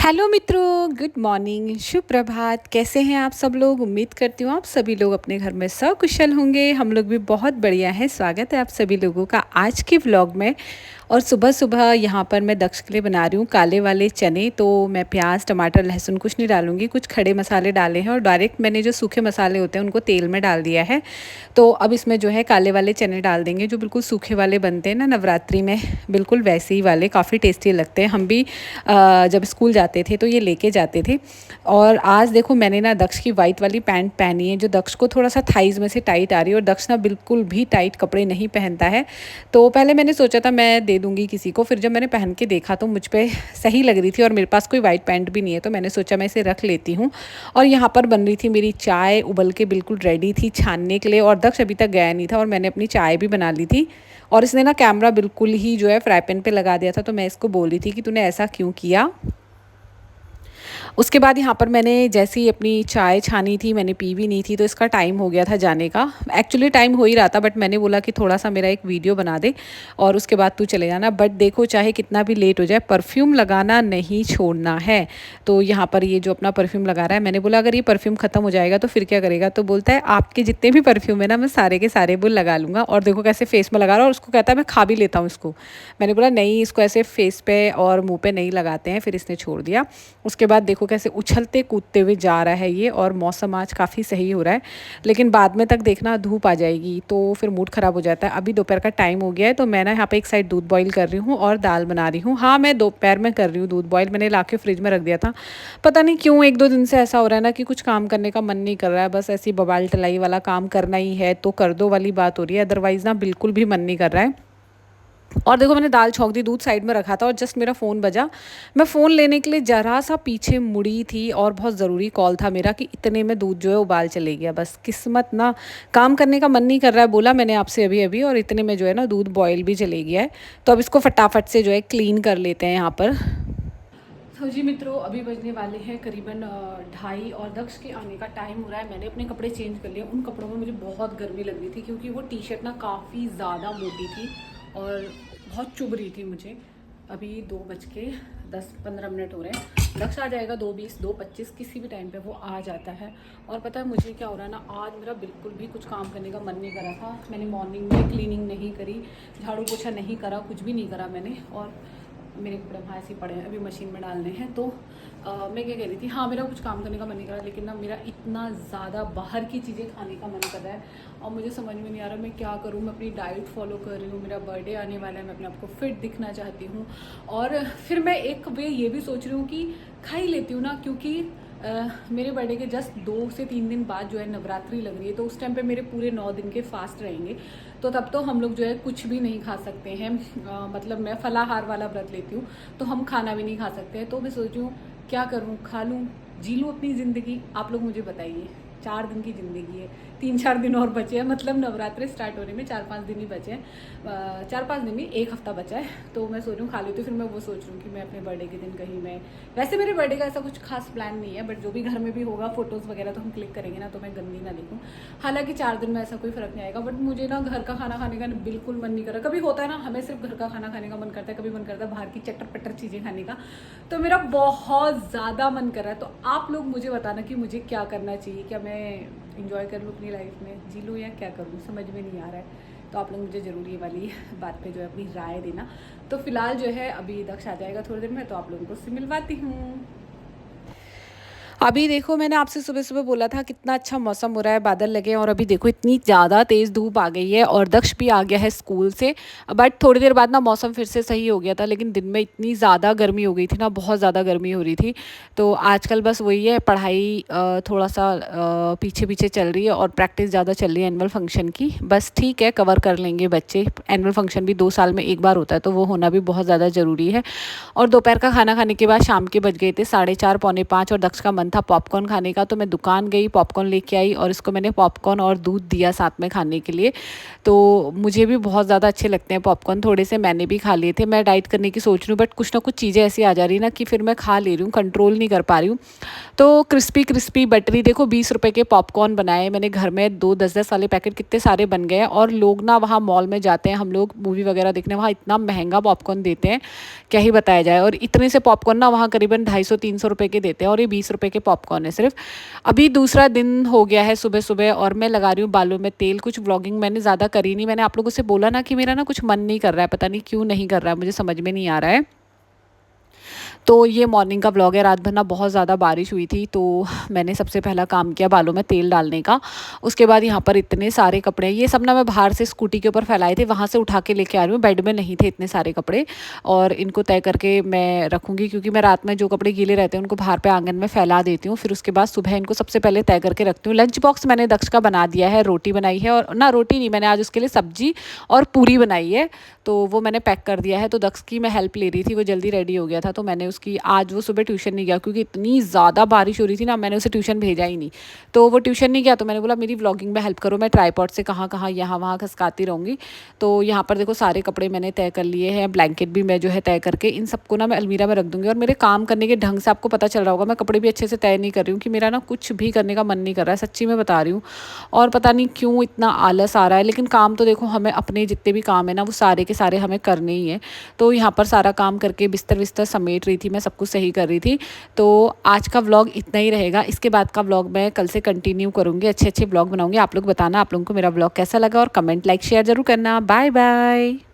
Hello मित्रों, good morning, शुभ प्रभात। कैसे हैं आप सब लोग? उम्मीद करती हूँ आप सभी लोग अपने घर में सकुशल होंगे। हम लोग भी बहुत बढ़िया हैं। स्वागत है आप सभी लोगों का आज के व्लॉग में। और सुबह सुबह यहाँ पर मैं दक्ष के लिए बना रही हूँ काले वाले चने। तो मैं प्याज टमाटर लहसुन कुछ नहीं डालूँगी, कुछ खड़े मसाले डाले हैं और डायरेक्ट मैंने जो सूखे मसाले होते हैं उनको तेल में डाल दिया है। तो अब इसमें जो है काले वाले चने डाल देंगे, जो बिल्कुल सूखे वाले बनते हैं ना नवरात्रि में, बिल्कुल वैसे ही वाले, काफ़ी टेस्टी लगते हैं। हम भी जब स्कूल जाते थे तो ये लेके जाते थे। और आज देखो मैंने ना दक्ष की वाइट वाली पैंट पहनी है, जो दक्ष को थोड़ा सा थाइज़ में से टाइट आ रही है, और दक्ष ना बिल्कुल भी टाइट कपड़े नहीं पहनता है। तो पहले मैंने सोचा था मैं दे दूँगी किसी को, फिर जब मैंने पहन के देखा तो मुझ पे सही लग रही थी, और मेरे पास कोई वाइट पैंट भी नहीं है, तो मैंने सोचा मैं इसे रख लेती हूँ। और यहाँ पर बन रही थी मेरी चाय, उबल के बिल्कुल रेडी थी छानने के लिए, और दक्ष अभी तक गया नहीं था और मैंने अपनी चाय भी बना ली थी। और इसने ना कैमरा बिल्कुल ही जो है फ्राई पैन पे लगा दिया था, तो मैं इसको बोल रही थी कि तूने ऐसा क्यों किया। उसके बाद यहाँ पर मैंने जैसे ही अपनी चाय छानी थी, मैंने पी भी नहीं थी, तो इसका टाइम हो गया था जाने का। एक्चुअली टाइम हो ही रहा था, बट मैंने बोला कि थोड़ा सा मेरा एक वीडियो बना दे और उसके बाद तू चले जाना। बट देखो चाहे कितना भी लेट हो जाए, परफ्यूम लगाना नहीं छोड़ना है। तो यहाँ पर ये जो अपना परफ्यूम लगा रहा है, मैंने बोला अगर ये परफ्यूम ख़त्म हो जाएगा तो फिर क्या करेगा? तो बोलता है आपके जितने भी परफ्यूम है ना, मैं सारे के सारे वो लगा लूँगा। और देखो कैसे फेस में लगा रहा है, और उसको कहता है मैं खा भी लेता हूँ इसको। मैंने बोला नहीं, इसको ऐसे फेस पे और मुँह पे नहीं लगाते हैं। फिर इसने छोड़ दिया। उसके बाद देखो कैसे उछलते कूदते हुए जा रहा है ये। और मौसम आज काफ़ी सही हो रहा है, लेकिन बाद में तक देखना धूप आ जाएगी तो फिर मूड ख़राब हो जाता है। अभी दोपहर का टाइम हो गया है, तो मैं ना यहाँ पे एक साइड दूध बॉईल कर रही हूँ और दाल बना रही हूँ। हाँ, मैं दोपहर में कर रही हूँ दूध बॉईल, मैंने ला के फ्रिज में रख दिया था। पता नहीं क्यों एक दो दिन से ऐसा हो रहा है ना कि कुछ काम करने का मन नहीं कर रहा है, बस ऐसी बवाल टलाई वाला काम करना ही है तो कर दो वाली बात हो रही है। अदरवाइज़ ना बिल्कुल भी मन नहीं कर रहा है। और देखो मैंने दाल छौंक दी, दूध साइड में रखा था, और जस्ट मेरा फ़ोन बजा। मैं फ़ोन लेने के लिए ज़रा सा पीछे मुड़ी थी, और बहुत ज़रूरी कॉल था मेरा, कि इतने में दूध जो है उबाल चले गया। बस किस्मत ना, काम करने का मन नहीं कर रहा है बोला मैंने आपसे अभी अभी, और इतने में जो है ना दूध बॉयल भी चले गया है। तो अब इसको फटाफट से जो है क्लीन कर लेते हैं यहाँ पर। तो जी मित्रों, अभी बजने वाले हैं करीबन 2:30, और दक्ष के आने का टाइम हो रहा है। मैंने अपने कपड़े चेंज कर लिए। उन कपड़ों में मुझे बहुत गर्मी लग रही थी, क्योंकि वो टी शर्ट ना काफ़ी ज़्यादा मोटी थी और बहुत चुभ रही थी मुझे। अभी 2:10-15 हो रहे हैं। दक्ष आ जाएगा 2:20, 2:25, किसी भी टाइम पे वो आ जाता है। और पता है मुझे क्या हो रहा है ना, आज मेरा बिल्कुल भी कुछ काम करने का मन नहीं कर रहा था। मैंने मॉर्निंग में क्लीनिंग नहीं करी, झाड़ू पोछा नहीं करा, कुछ भी नहीं करा मैंने। और मेरे कपड़े वहाँ ऐसे पड़े हैं, अभी मशीन में डालने हैं। तो मैं क्या कह रही थी, हाँ मेरा कुछ काम करने का मन नहीं कर रहा, लेकिन ना मेरा इतना ज़्यादा बाहर की चीज़ें खाने का मन कर रहा है, और मुझे समझ में नहीं आ रहा मैं क्या करूँ। मैं अपनी डाइट फॉलो कर रही हूँ, मेरा बर्थडे आने वाला है, मैं अपने आप को फिट दिखना चाहती हूँ। और फिर मैं एक वे ये भी सोच रही हूँ कि खा ही लेती हूँ ना, क्योंकि मेरे बर्थडे के जस्ट 2 से 3 दिन बाद जो है नवरात्रि लग रही है, तो उस टाइम पे मेरे पूरे 9 दिन के फास्ट रहेंगे। तो तब तो हम लोग जो है कुछ भी नहीं खा सकते हैं। मतलब मैं फलाहार वाला व्रत लेती हूँ, तो हम खाना भी नहीं खा सकते हैं। तो मैं सोच रही हूँ क्या करूँ, खा लूँ, जी लूँ अपनी ज़िंदगी। आप लोग मुझे बताइए, 4 दिन की ज़िंदगी है, 3-4 दिन और बचे हैं। मतलब नवरात्रि स्टार्ट होने में 4-5 दिन ही बचे हैं। 4-5 दिन नहीं, 1 हफ्ता बचा है। तो मैं सोच रही हूँ खा लेती हूँ। फिर मैं वो सोच रही हूँ कि मैं अपने बर्थडे के दिन कहीं मैं, वैसे मेरे बर्थडे का ऐसा कुछ खास प्लान नहीं है, बट जो भी घर में भी होगा फोटोज़ वगैरह तो हम क्लिक करेंगे ना, तो मैं गंदी ना दिखूँ। हालांकि 4 दिन में ऐसा कोई फ़र्क नहीं आएगा, बट मुझे ना घर का खाना खाने का बिल्कुल मन नहीं कर रहा। कभी होता है ना, हमें सिर्फ घर का खाना खाने का मन करता है, कभी मन करता है बाहर की चटर पटर चीज़ें खाने का। तो मेरा बहुत ज़्यादा मन कर रहा है। तो आप लोग मुझे बताना कि मुझे क्या करना चाहिए। क्या मैं इंजॉय कर लूँ अपनी लाइफ में, जी लूँ, या क्या करूँ, समझ में नहीं आ रहा है। तो आप लोग मुझे ज़रूर ये वाली बात पे जो है अपनी राय देना। तो फिलहाल जो है अभी दक्ष आ जाएगा थोड़ी देर में, तो आप लोगों को उससे मिलवाती हूँ। अभी देखो मैंने आपसे सुबह सुबह बोला था कितना अच्छा मौसम हो रहा है, बादल लगे हैं, और अभी देखो इतनी ज़्यादा तेज़ धूप आ गई है, और दक्ष भी आ गया है स्कूल से। बट थोड़ी देर बाद ना मौसम फिर से सही हो गया था, लेकिन दिन में इतनी ज़्यादा गर्मी हो गई थी ना, बहुत ज़्यादा गर्मी हो रही थी। तो आजकल बस वही है, पढ़ाई थोड़ा सा पीछे पीछे चल रही है, और प्रैक्टिस ज़्यादा चल रही है एनुअल फंक्शन की। बस ठीक है, कवर कर लेंगे बच्चे। एनुअल फंक्शन भी 2 साल में एक बार होता है, तो वो होना भी बहुत ज़्यादा ज़रूरी है। और दोपहर का खाना खाने के बाद शाम के बज गए थे 4:30 पौने 5, और दक्ष का मन था पॉपकॉर्न खाने का, तो मैं दुकान गई, पॉपकॉर्न लेके आई और इसको मैंने पॉपकॉर्न और दूध दिया साथ में खाने के लिए। तो मुझे भी बहुत ज़्यादा अच्छे लगते हैं पॉपकॉर्न, थोड़े से मैंने भी खा लिए थे। मैं डाइट करने की सोच रही हूँ बट कुछ ना कुछ चीज़ें ऐसी आ जा रही ना कि फिर मैं खा ले रही हूँ, कंट्रोल नहीं कर पा रही हूँ। तो क्रिस्पी क्रिस्पी बटरी, देखो 20 रुपए के पॉपकॉर्न बनाए मैंने घर में, 2 10-10 वाले पैकेट कितने सारे बन गए हैं। और लोग ना वहाँ मॉल में जाते हैं, हम लोग मूवी वगैरह देखने, वहाँ इतना महंगा पॉपकॉर्न देते हैं क्या ही बताया जाए। और इतने से पॉपकॉर्न ना वहाँ करीबन 250-300 रुपये के देते हैं, और ये 20 रुपये के पॉपकॉर्न है सिर्फ। अभी दूसरा दिन हो गया है सुबह सुबह, और मैं लगा रही हूँ बालों में तेल। कुछ व्लॉगिंग मैंने ज़्यादा करी नहीं, मैंने आप लोगों से बोला ना कि मेरा ना कुछ मन नहीं कर रहा है, पता नहीं क्यों नहीं कर रहा है, मुझे समझ में नहीं आ रहा है। तो ये मॉर्निंग का व्लॉग है। रात भर ना बहुत ज़्यादा बारिश हुई थी, तो मैंने सबसे पहला काम किया बालों में तेल डालने का। उसके बाद यहाँ पर इतने सारे कपड़े, ये सब ना मैं बाहर से स्कूटी के ऊपर फैलाए थे, वहाँ से उठा के लेके आ रही हूँ, बेड में नहीं थे इतने सारे कपड़े। और इनको तय करके मैं रखूँगी, क्योंकि मैं रात में जो कपड़े गीले रहते हैं उनको बाहर पे आंगन में फैला देती हूँ, फिर उसके बाद सुबह इनको सबसे पहले तय करके रखती हूँ। लंच बॉक्स मैंने दक्ष का बना दिया है, रोटी बनाई है, और ना रोटी नहीं, मैंने आज उसके लिए सब्जी और पूरी बनाई है, तो वो मैंने पैक कर दिया है। तो दक्ष की मैं हेल्प ले रही थी, वो जल्दी रेडी हो गया था, तो मैंने उसकी, आज वो सुबह ट्यूशन नहीं गया क्योंकि इतनी ज़्यादा बारिश हो रही थी ना, मैंने उसे ट्यूशन भेजा ही नहीं। तो वो ट्यूशन नहीं गया, तो मैंने बोला मेरी व्लॉगिंग में हेल्प करो, मैं ट्राईपॉड से कहाँ कहाँ यहाँ वहाँ खसकाती रहूँगी। तो यहाँ पर देखो सारे कपड़े मैंने तय कर लिए हैं, ब्लैंकेट भी मैं जो है तय करके इन सबको ना मैं अलमीरा में रख दूँगी। और मेरे काम करने के ढंग से आपको पता चल रहा होगा, मैं कपड़े भी अच्छे से तय नहीं कर रही हूँ कि मेरा ना कुछ भी करने का मन नहीं कर रहा है, सच्ची में बता रही हूँ। और पता नहीं क्यों इतना आलस आ रहा है, लेकिन काम तो देखो हमें अपने जितने भी काम है ना वो सारे के सारे हमें करने ही है। तो यहाँ पर सारा काम करके बिस्तर विस्तर समेट रही थी, मैं सब कुछ सही कर रही थी। तो आज का व्लॉग इतना ही रहेगा, इसके बाद का व्लॉग मैं कल से कंटिन्यू करूँगी, अच्छे अच्छे व्लॉग बनाऊँगी। आप लोग बताना आप लोगों को मेरा व्लॉग कैसा लगा, और कमेंट लाइक शेयर जरूर करना। Bye bye.